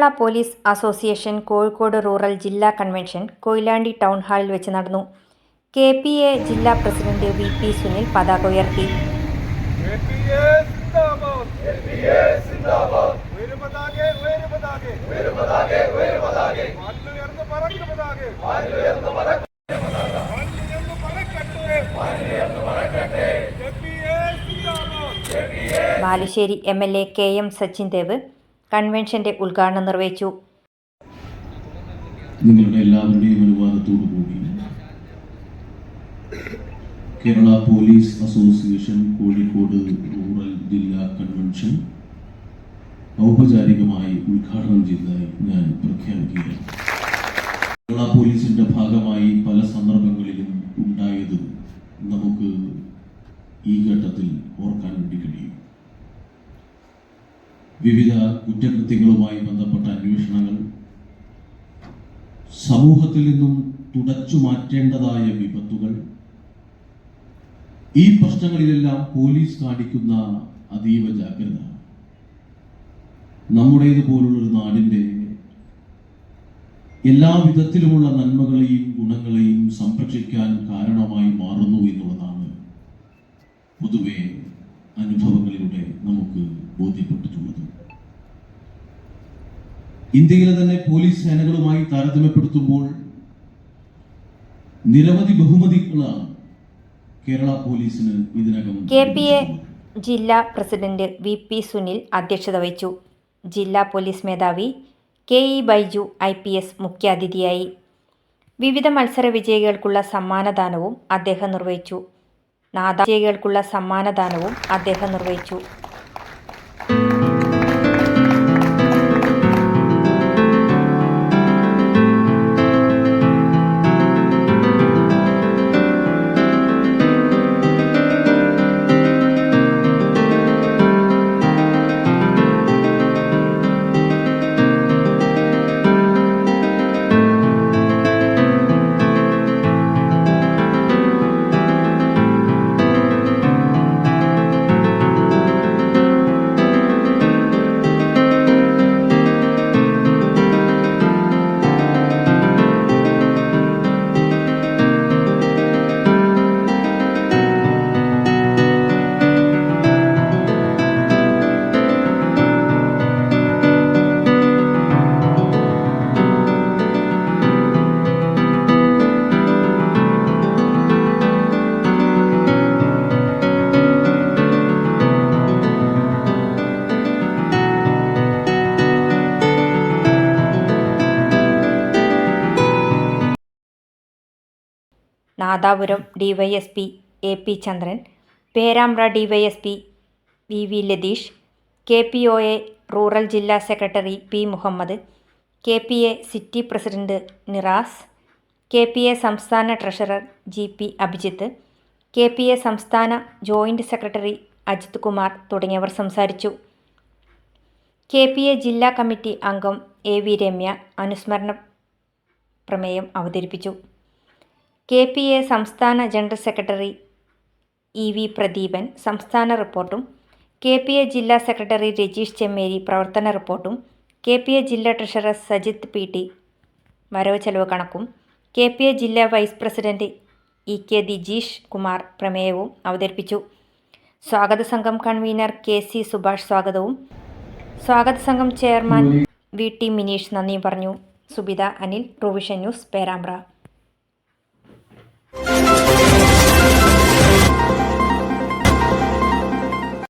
Kerala police association Kozhikode rural ജില്ലാ convention Koyilandy town ഹാളിൽ വെച്ച് നടന്നു. KPA ജില്ലാ പ്രസിഡന്റ് VP സുനിൽ പതാക ഉയർത്തി. ബാലുശ്ശേരി MLA KM സച്ചിൻ ദേവ് കൺവെൻഷന്റെ ഉദ്ഘാടനം നിർവഹിച്ചു. നിങ്ങളുടെ എല്ലാവരുടെയും അനുവാദത്തോടുകൂടി Kerala police association Kozhikode rural ജില്ലാ കൺവെൻഷൻ ഔപചാരികമായി ഉദ്ഘാടനം ചെയ്തതായി ഞാൻ പ്രഖ്യാപിക്കുകയാണ്. കേരള പോലീസിന്റെ ഭാഗമായി പല സന്ദർഭങ്ങളിലും ഉണ്ടായത് നമുക്ക് ഈ ഘട്ടത്തിൽ ഓർക്കാൻ വേണ്ടി കഴിയും. വിവിധ കുറ്റകൃത്യങ്ങളുമായി ബന്ധപ്പെട്ട അന്വേഷണങ്ങൾ, സമൂഹത്തിൽ നിന്നും തുടച്ചു മാറ്റേണ്ടതായ വിപത്തുകൾ, ഈ പ്രശ്നങ്ങളിലെല്ലാം പോലീസ് കാണിക്കുന്ന അതീവ ജാഗ്രത നമ്മുടേതുപോലുള്ളൊരു നാടിൻ്റെ എല്ലാ വിധത്തിലുമുള്ള നന്മകളെയും ഗുണങ്ങളെയും സംരക്ഷിക്കാൻ കാരണമായി മാറുന്നു എന്നുള്ളതാണ് പൊതുവെ അനുഭവങ്ങളിലൂടെ നമുക്ക് ബോധ്യപ്പെട്ടിട്ടുള്ളത്. ഇന്ത്യയിലെ തന്നെ പോലീസ് സേനകളുമായി താരതമ്യപ്പെടുത്തുമ്പോൾ നിരവധി ബഹുമതികളാണ് കേരള പോലീസിന് ഇതിനകം. KPA ജില്ലാ പ്രസിഡന്റ് VP സുനിൽ അധ്യക്ഷത വഹിച്ചു. ജില്ലാ പോലീസ് മേധാവി KE ബൈജു IPS മുഖ്യാതിഥിയായി. വിവിധ മത്സര വിജയികൾക്കുള്ള സമ്മാനദാനവും അദ്ദേഹം നിർവഹിച്ചു. വിജയികൾക്കുള്ള സമ്മാനദാനവും അദ്ദേഹം നിർവഹിച്ചു. Nadapuram DYSP AP Chandran, Perambra DYSP VV Latheesh, KPOA rural ജില്ലാ secretary P Muhammad, KPA city president Niras, KPA സംസ്ഥാന ട്രഷറർ GP അഭിജിത്ത്, KPA സംസ്ഥാന ജോയിന്റ് സെക്രട്ടറി അജിത് കുമാർ തുടങ്ങിയവർ സംസാരിച്ചു. KPA ജില്ലാ കമ്മിറ്റി അംഗം AV രമ്യ അനുസ്മരണ പ്രമേയം അവതരിപ്പിച്ചു. KPA സംസ്ഥാന ജനറൽ സെക്രട്ടറി EV പ്രദീപൻ സംസ്ഥാന റിപ്പോർട്ടും, KPA ജില്ലാ സെക്രട്ടറി രജീഷ് ചെമ്മേരി പ്രവർത്തന റിപ്പോർട്ടും, KPA ജില്ലാ ട്രഷറർ സജിത്ത് PT വരവ് ചെലവ് കണക്കും, KPA ജില്ലാ vice president EK Dijeesh Kumar പ്രമേയവും അവതരിപ്പിച്ചു. സ്വാഗത സംഘം കൺവീനർ KC സുഭാഷ് സ്വാഗതവും, സ്വാഗത സംഘം ചെയർമാൻ VT മിനീഷ് നന്ദിയും പറഞ്ഞു. Subitha Anil, provision news, Perambra.